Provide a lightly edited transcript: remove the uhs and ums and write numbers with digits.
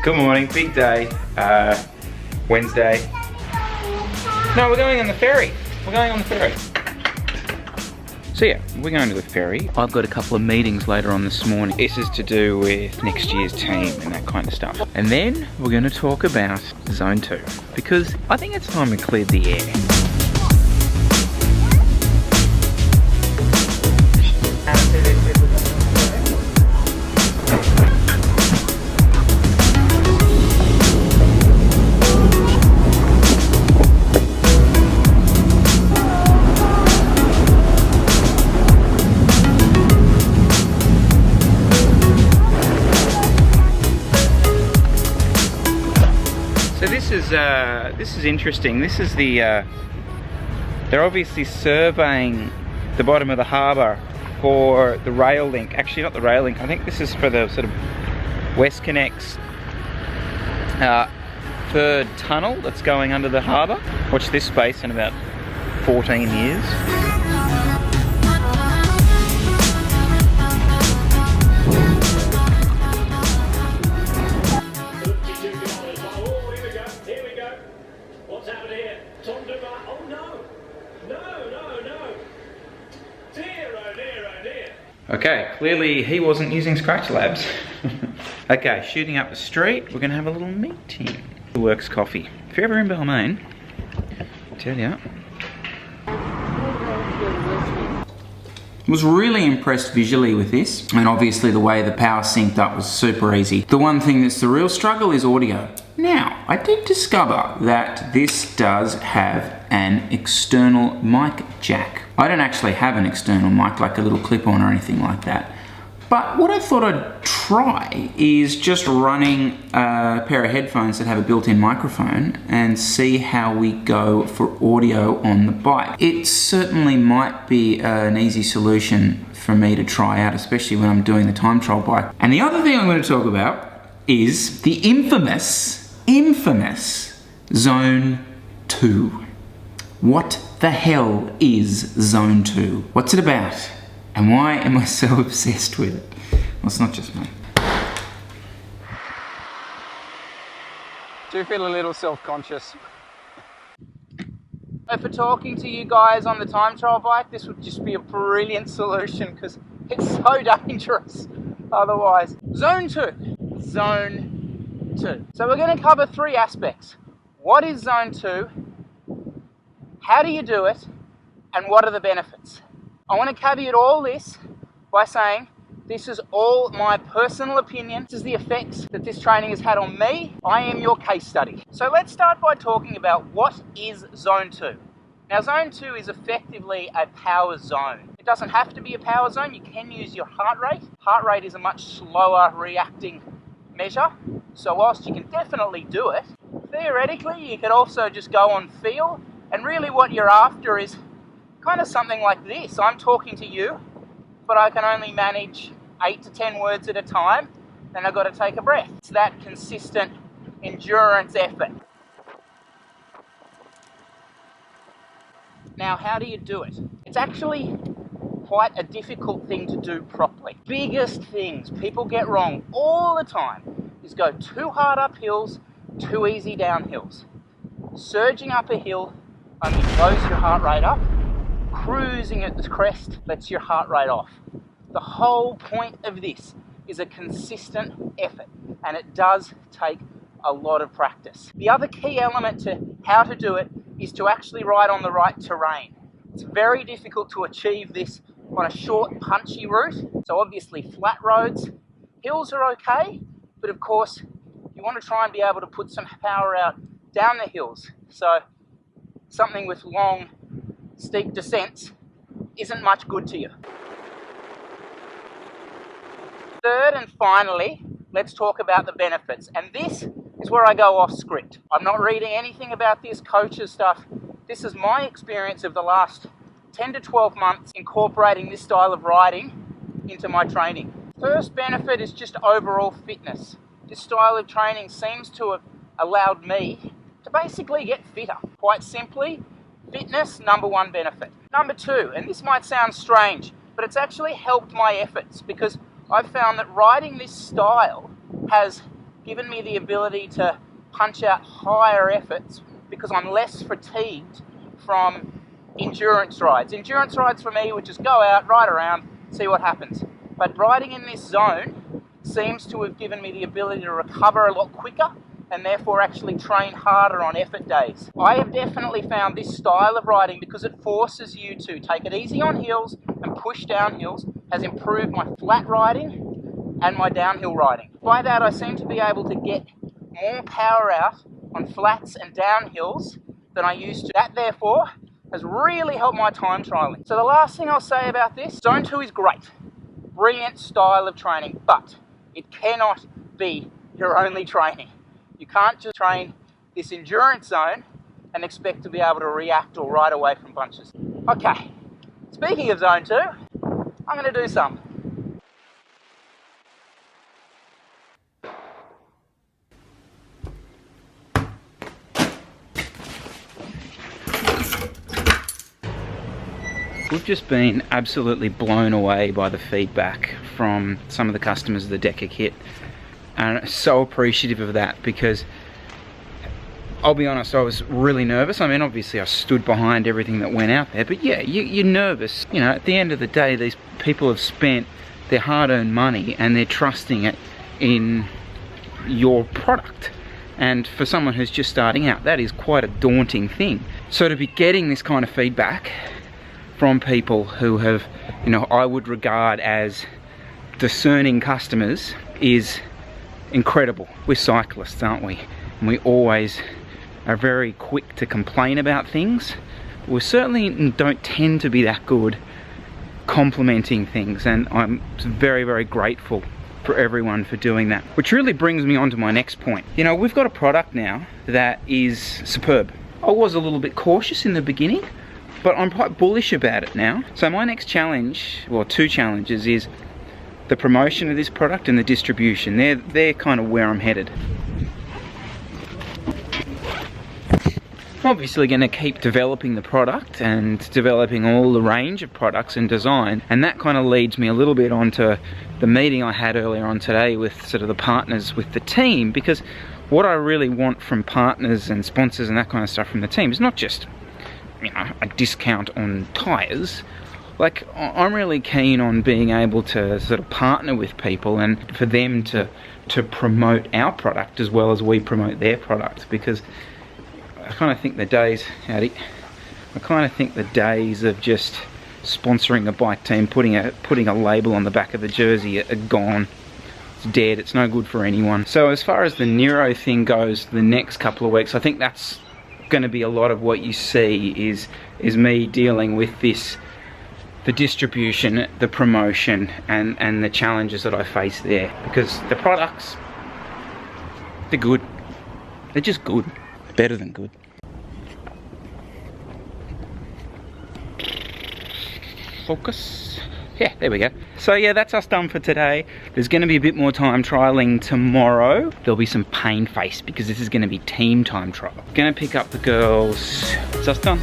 Good morning, big day, Wednesday. No, we're going on the ferry. We're going on the ferry. So yeah, we're going to the ferry. I've got a couple of meetings later on this morning. This is to do with next year's team and that kind of stuff. And then we're going to talk about Zone 2, because I think it's time we cleared the air. This is interesting. This is the, they're obviously surveying the bottom of the harbour for the rail link. Actually not the rail link, I think this is for the sort of WestConnex third tunnel that's going under the harbour. Watch this space in about 14 years. Okay, clearly he wasn't using Scratch Labs. Okay, shooting up the street, we're going to have a little meeting. Works Coffee. If you're ever in Balmain, I tell ya. Was really impressed visually with this, and obviously the way the power synced up was super easy. The one thing that's the real struggle is audio. Now, I did discover that this does have an external mic jack. I don't actually have an external mic, like a little clip-on or anything like that. But what I thought I'd try is just running a pair of headphones that have a built-in microphone and see how we go for audio on the bike. It certainly might be an easy solution for me to try out, especially when I'm doing the time trial bike. And the other thing I'm going to talk about is the infamous Zone 2. What the hell is Zone 2? What's it about? And why am I so obsessed with it? Well, it's not just me. Do feel a little self-conscious. For talking to you guys on the time trial bike, this would just be a brilliant solution because it's so dangerous otherwise. Zone 2. Zone 2. So we're going to cover three aspects. What is Zone 2? How do you do it? And what are the benefits? I want to caveat all this by saying this is all my personal opinion. This is the effects that this training has had on me. I am your case study. So let's start by talking about what is Zone 2. Now Zone 2 is effectively a power zone. It doesn't have to be a power zone. You can use your heart rate. Heart rate is a much slower reacting measure. So whilst you can definitely do it, theoretically you could also just go on feel. And really what you're after is kind of something like this. I'm talking to you, but I can only manage 8 to 10 words at a time, then I've got to take a breath. It's that consistent endurance effort. Now, how do you do it? It's actually quite a difficult thing to do properly. Biggest things people get wrong all the time is go too hard up hills, too easy down hills. Surging up a hill only blows your heart rate up. Cruising at the crest lets your heart rate off. The whole point of this is a consistent effort, and it does take a lot of practice. The other key element to how to do it is to actually ride on the right terrain. It's very difficult to achieve this on a short, punchy route. So obviously flat roads, hills are okay, but of course you want to try and be able to put some power out down the hills. So something with long, steep descents isn't much good to you. Third and finally, let's talk about the benefits. And this is where I go off script. I'm not reading anything about this coach's stuff. This is my experience of the last 10 to 12 months incorporating this style of riding into my training. First benefit is just overall fitness. This style of training seems to have allowed me to basically get fitter. Quite simply, fitness, number one benefit. Number two, and this might sound strange, but it's actually helped my efforts because I've found that riding this style has given me the ability to punch out higher efforts because I'm less fatigued from endurance rides. Endurance rides for me would just go out, ride around, see what happens. But riding in this zone seems to have given me the ability to recover a lot quicker and therefore actually train harder on effort days. I have definitely found this style of riding, because it forces you to take it easy on hills and push down hills, has improved my flat riding and my downhill riding. By that, I seem to be able to get more power out on flats and downhills than I used to. That therefore has really helped my time trialing. So the last thing I'll say about this, Zone 2 is great. Brilliant style of training, but it cannot be your only training. You can't just train this endurance zone and expect to be able to react or ride away from bunches. Okay, speaking of Zone 2, I'm going to do some. We've just been absolutely blown away by the feedback from some of the customers of the DECCA kit, and so appreciative of that, because I'll be honest, I was really nervous. I mean, obviously I stood behind everything that went out there, but yeah, you're nervous. You know, at the end of the day, these people have spent their hard-earned money and they're trusting it in your product. And for someone who's just starting out, that is quite a daunting thing. So to be getting this kind of feedback from people who have, you know, I would regard as discerning customers is incredible. We're cyclists, aren't we? And we always are very quick to complain about things. We certainly don't tend to be that good complimenting things, and I'm very, very grateful for everyone for doing that. Which really brings me on to my next point. You know, we've got a product now that is superb. I was a little bit cautious in the beginning, but I'm quite bullish about it now. So my next challenge, well, two challenges, is the promotion of this product and the distribution. They're kind of where I'm headed. I'm obviously going to keep developing the product and developing all the range of products and design, and that kind of leads me a little bit onto the meeting I had earlier on today with sort of the partners with the team, because what I really want from partners and sponsors and that kind of stuff from the team is not just, you know, a discount on tyres. Like, I'm really keen on being able to sort of partner with people and for them to promote our product as well as we promote their product, because I kind of think the days, howdy, I kind of think the days of just sponsoring a bike team, putting a label on the back of the jersey are gone. It's dead. It's no good for anyone. So as far as the NERO thing goes, the next couple of weeks, I think that's going to be a lot of what you see is me dealing with this, the distribution, the promotion, and the challenges that I face there, because the products, they're good. They're just good. Better than good. Focus. Yeah, there we go. So yeah, that's us done for today. There's going to be a bit more time trialing tomorrow. There'll be some pain face because this is going to be team time trial. Gonna pick up the girls. It's us done.